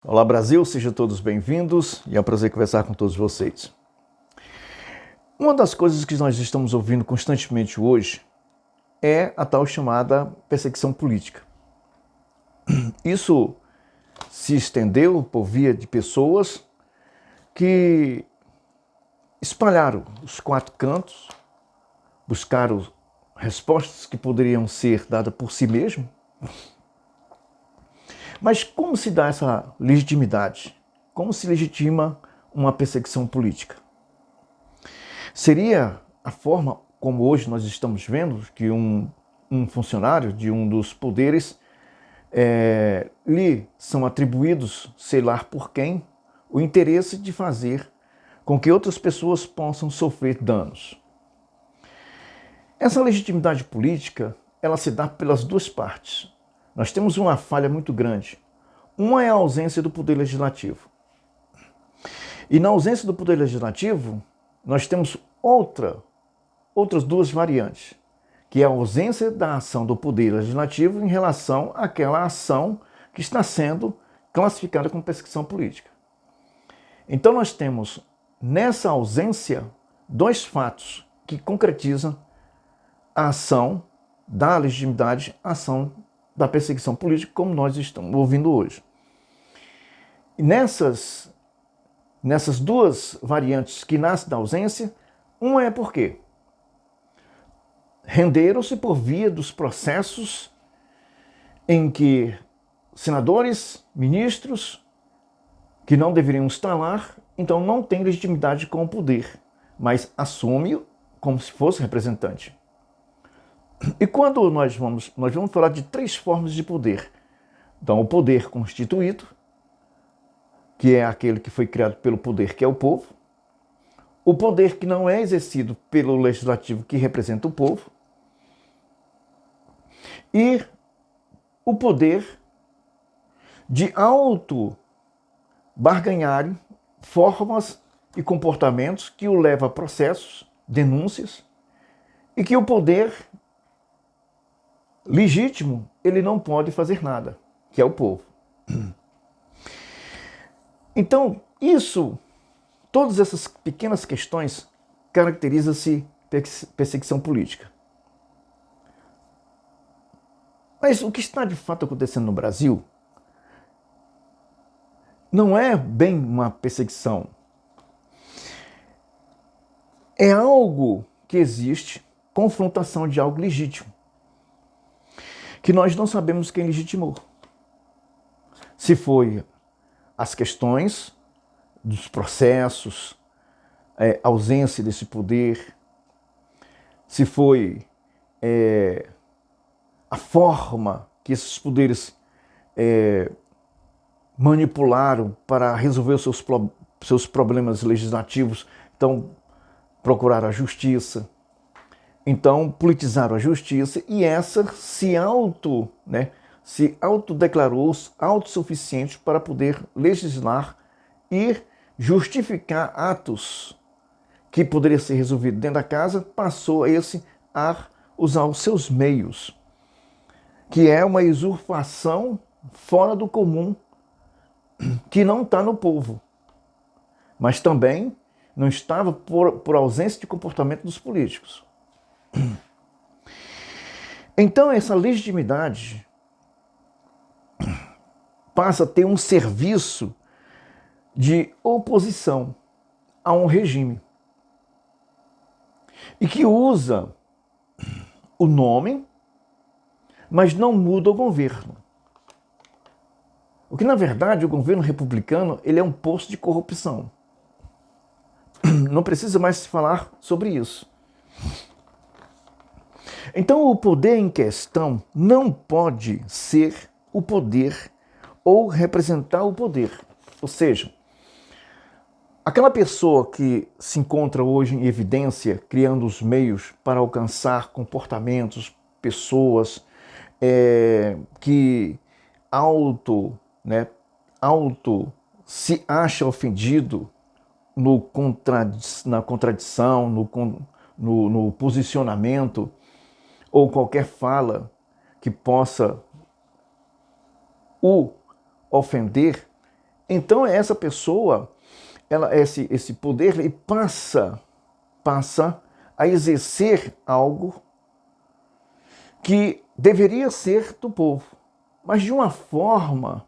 Olá Brasil, sejam todos bem-vindos e é um prazer conversar com todos vocês. Uma das coisas que nós estamos ouvindo constantemente hoje é a tal chamada perseguição política. Isso se estendeu por via de pessoas que espalharam os quatro cantos, buscaram respostas que poderiam ser dadas por si mesmo. Mas como se dá essa legitimidade? Como se legitima uma perseguição política? Seria a forma como hoje nós estamos vendo que um funcionário de um dos poderes lhe são atribuídos, sei lá por quem, o interesse de fazer com que outras pessoas possam sofrer danos. Essa legitimidade política, ela se dá pelas duas partes. Nós temos uma falha muito grande. Uma é a ausência do poder legislativo. E na ausência do poder legislativo, nós temos outras duas variantes, que é a ausência da ação do poder legislativo em relação àquela ação que está sendo classificada como perseguição política. Então nós temos, nessa ausência, dois fatos que concretizam a ação da legitimidade, a ação da perseguição política, como nós estamos ouvindo hoje. E nessas duas variantes que nascem da ausência, uma é por quê? Renderam-se por via dos processos em que senadores, ministros, que não deveriam estar lá, então não têm legitimidade com o poder, mas assumem como se fosse representante. E quando nós vamos falar de três formas de poder. Então, o poder constituído, que é aquele que foi criado pelo poder, que é o povo. O poder que não é exercido pelo legislativo, que representa o povo. E o poder de auto-barganharem formas e comportamentos que o levam a processos, denúncias, e que o poder legítimo, ele não pode fazer nada, que é o povo. Então, todas essas pequenas questões caracterizam-se perseguição política. Mas o que está de fato acontecendo no Brasil não é bem uma perseguição. É algo que existe, confrontação de algo legítimo, que nós não sabemos quem legitimou. Se foi as questões dos processos, ausência desse poder, se foi a forma que esses poderes manipularam para resolver os seus problemas legislativos, então procuraram a justiça, então politizaram a justiça e essa se autodeclarou autossuficiente para poder legislar e justificar atos que poderiam ser resolvidos dentro da casa, passou a usar os seus meios, que é uma usurpação fora do comum, que não está no povo, mas também não estava por ausência de comportamento dos políticos. Então essa legitimidade passa a ter um serviço de oposição a um regime e que usa o nome, mas não muda o governo. O que, na verdade, o governo republicano ele é um poço de corrupção. Não precisa mais se falar sobre isso. Então, o poder em questão não pode ser o poder ou representar o poder. Ou seja, aquela pessoa que se encontra hoje em evidência, criando os meios para alcançar comportamentos, pessoas que se acha ofendido na contradição, no posicionamento, ou qualquer fala que possa o ofender, Então essa pessoa, esse poder, ele passa a exercer algo que deveria ser do povo, mas de uma forma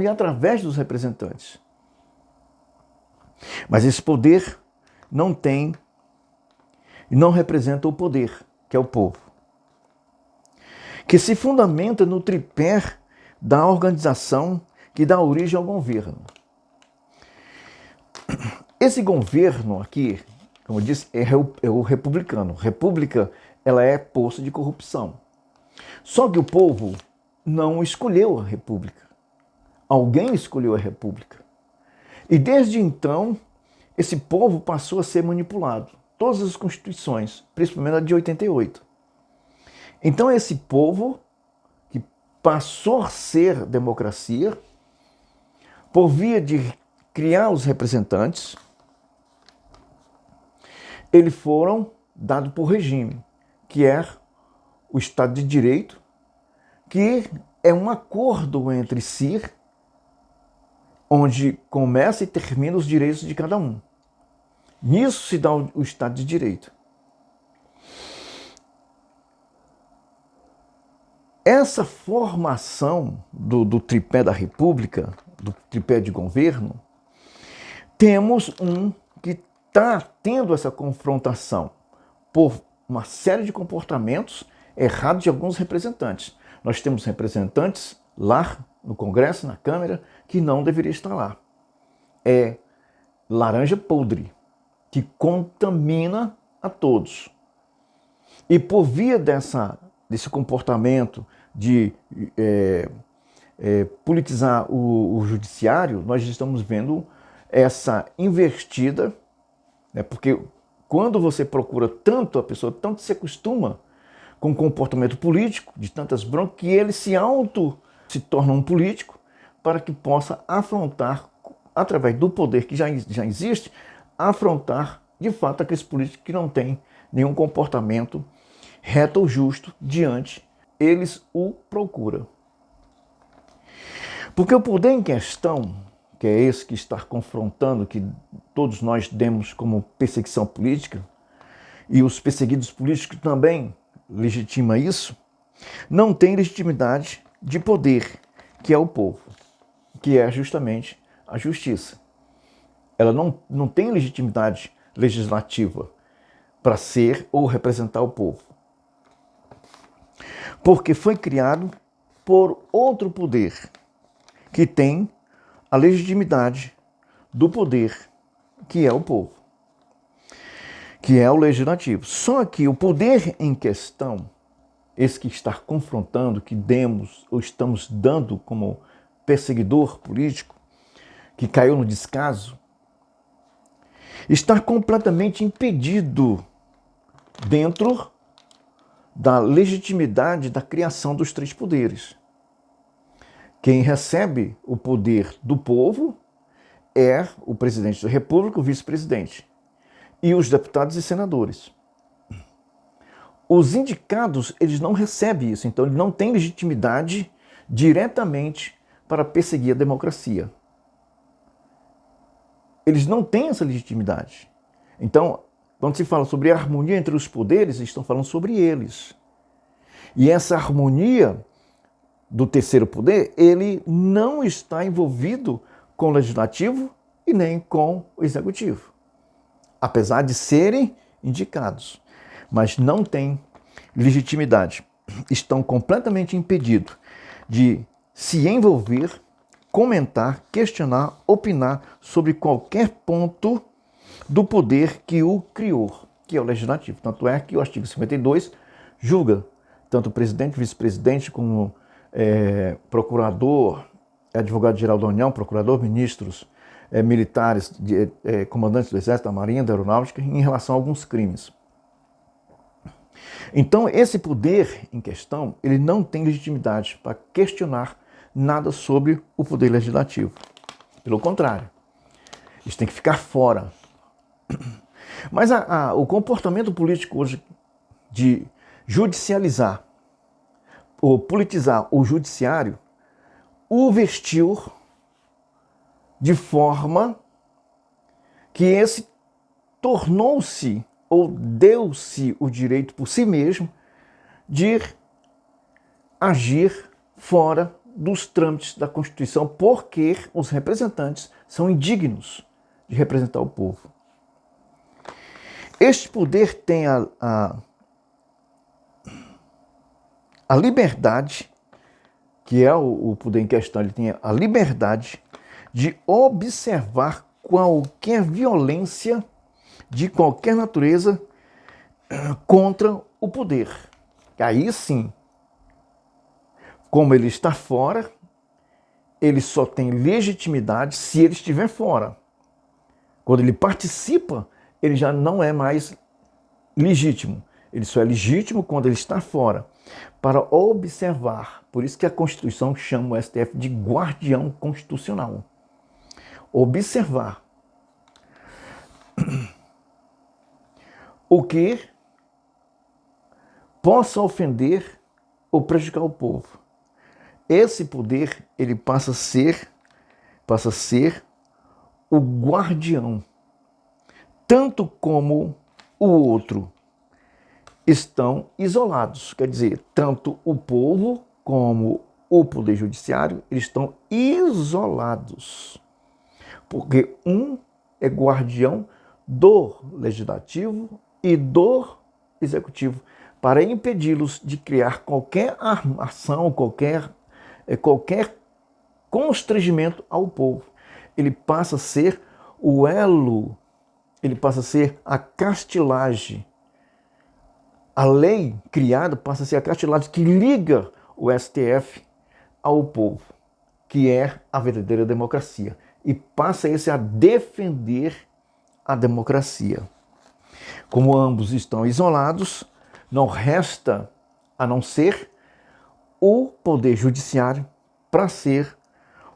e através dos representantes. Mas esse poder não representa o poder, que é o povo, que se fundamenta no tripé da organização que dá origem ao governo. Esse governo aqui, como eu disse, é o republicano. República, ela é poço de corrupção. Só que o povo não escolheu a república. Alguém escolheu a república. E desde então, esse povo passou a ser manipulado. Todas as constituições, principalmente a de 88. Então esse povo, que passou a ser democracia, por via de criar os representantes, eles foram dados por regime, que é o Estado de Direito, que é um acordo entre si, onde começa e termina os direitos de cada um. Nisso se dá o Estado de Direito. Essa formação do tripé da República, do tripé de governo, temos um que está tendo essa confrontação por uma série de comportamentos errados de alguns representantes. Nós temos representantes lá no Congresso, na Câmara, que não deveria estar lá. É laranja podre, que contamina a todos. E por via desse comportamento de politizar o judiciário, nós estamos vendo essa invertida, né? Porque quando você procura tanto, a pessoa tanto se acostuma com o comportamento político, de tantas broncas, que ele se torna um político para que possa afrontar, através do poder que já existe, afrontar de fato aqueles políticos que não têm nenhum comportamento reto ou justo diante, eles o procuram. Porque o poder em questão, que é esse que está confrontando, que todos nós demos como perseguição política, e os perseguidos políticos também legitima isso, não tem legitimidade de poder, que é o povo, que é justamente a justiça. Ela não tem legitimidade legislativa para ser ou representar o povo. Porque foi criado por outro poder, que tem a legitimidade do poder, que é o povo, que é o legislativo. Só que o poder em questão, esse que está confrontando, que demos ou estamos dando como perseguidor político, que caiu no descaso, está completamente impedido dentro da legitimidade da criação dos três poderes. Quem recebe o poder do povo é o presidente da República, o vice-presidente, e os deputados e senadores. Os indicados, eles não recebem isso, então eles não têm legitimidade diretamente para perseguir a democracia. Eles não têm essa legitimidade. Então, quando se fala sobre a harmonia entre os poderes, estão falando sobre eles. E essa harmonia do terceiro poder, ele não está envolvido com o legislativo e nem com o executivo. Apesar de serem indicados, mas não têm legitimidade. Estão completamente impedidos de se envolver, comentar, questionar, opinar sobre qualquer ponto do poder que o criou, que é o legislativo. Tanto é que o artigo 52 julga tanto o presidente, vice-presidente, como procurador, advogado-geral da União, procurador, ministros, militares, comandantes do Exército, da Marinha, da Aeronáutica, em relação a alguns crimes. Então, esse poder em questão, ele não tem legitimidade para questionar nada sobre o poder legislativo. Pelo contrário, eles têm que ficar fora. Mas o comportamento político hoje de judicializar ou politizar o judiciário, o vestiu de forma que esse tornou-se ou deu-se o direito por si mesmo de agir fora dos trâmites da Constituição, porque os representantes são indignos de representar o povo. Este poder tem a liberdade, que é o poder em questão, ele tem a liberdade de observar qualquer violência de qualquer natureza contra o poder. Aí sim, como ele está fora, ele só tem legitimidade se ele estiver fora. Quando ele participa, ele já não é mais legítimo. Ele só é legítimo quando ele está fora, para observar. Por isso que a Constituição chama o STF de guardião constitucional. Observar o que possa ofender ou prejudicar o povo. Esse poder, ele passa a ser o guardião, tanto como o outro estão isolados. Quer dizer, tanto o povo como o poder judiciário, eles estão isolados. Porque um é guardião do legislativo e do executivo, para impedi-los de criar qualquer ação, qualquer constrangimento ao povo. Ele passa a ser o elo, ele passa a ser a castilagem. A lei criada passa a ser a castilagem que liga o STF ao povo, que é a verdadeira democracia. E passa esse a defender a democracia. Como ambos estão isolados, não resta a não ser o poder judiciário para ser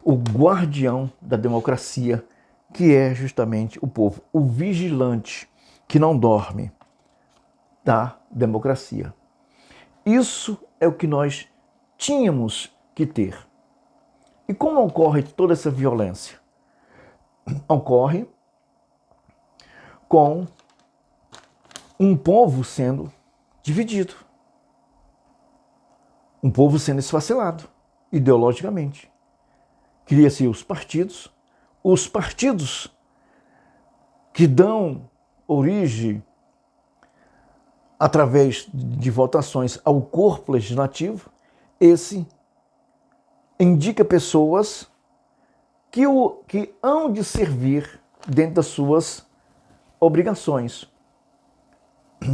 o guardião da democracia, que é justamente o povo, o vigilante que não dorme da democracia. Isso é o que nós tínhamos que ter. E como ocorre toda essa violência? Ocorre com um povo sendo dividido, um povo sendo esfacelado ideologicamente. Cria-se os partidos que dão origem, através de votações, ao corpo legislativo. Esse indica pessoas que hão de servir dentro das suas obrigações.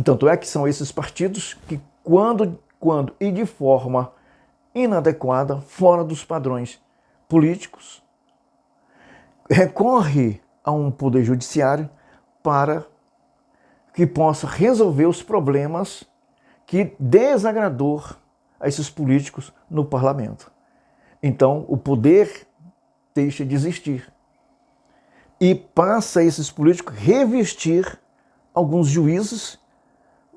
Tanto é que são esses partidos que, quando e de forma inadequada, fora dos padrões políticos, recorre a um poder judiciário para que possa resolver os problemas que desagradou a esses políticos no parlamento. Então, o poder deixa de existir e passa a esses políticos revestir alguns juízes,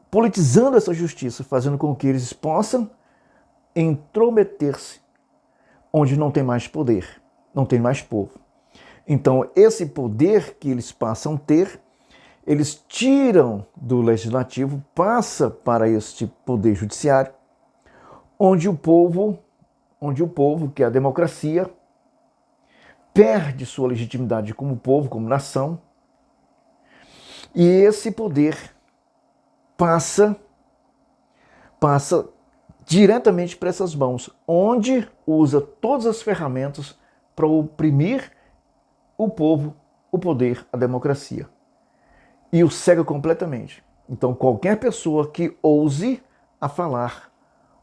politizando essa justiça, fazendo com que eles possam intrometer-se onde não tem mais poder, não tem mais povo. Então, esse poder que eles passam a ter, eles tiram do legislativo, passa para este poder judiciário, onde o povo, que é a democracia, perde sua legitimidade como povo, como nação, e esse poder passa diretamente para essas mãos, onde usa todas as ferramentas para oprimir o povo, o poder, a democracia. E o cega completamente. Então, qualquer pessoa que ouse a falar,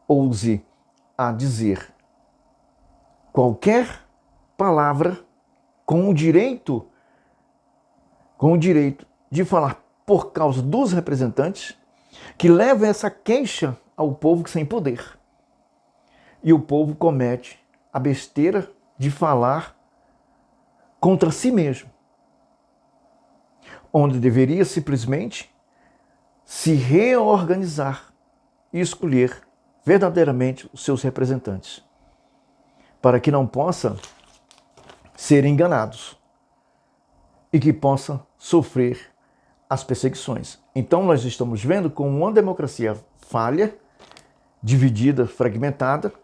ouse a dizer qualquer palavra com o direito de falar por causa dos representantes, que leva essa queixa ao povo sem poder. E o povo comete a besteira de falar contra si mesmo, onde deveria simplesmente se reorganizar e escolher verdadeiramente os seus representantes. para que não possa ser enganados e que possa sofrer as perseguições. Então nós estamos vendo como uma democracia falha, dividida, fragmentada,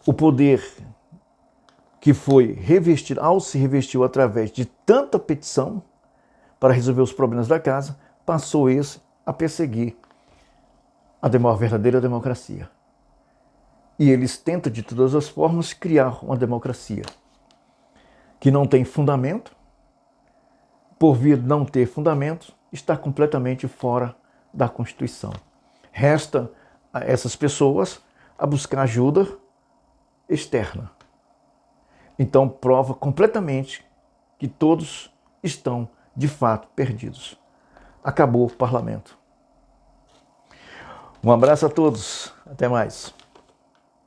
o poder que foi revestido, ao se revestiu através de tanta petição para resolver os problemas da casa, passou esse a perseguir a verdadeira democracia. E eles tentam de todas as formas criar uma democracia que não tem fundamento, por vir não ter fundamento, está completamente fora da Constituição. Resta a essas pessoas a buscar ajuda externa. Então prova completamente que todos estão de fato perdidos. Acabou o parlamento. Um abraço a todos. Até mais.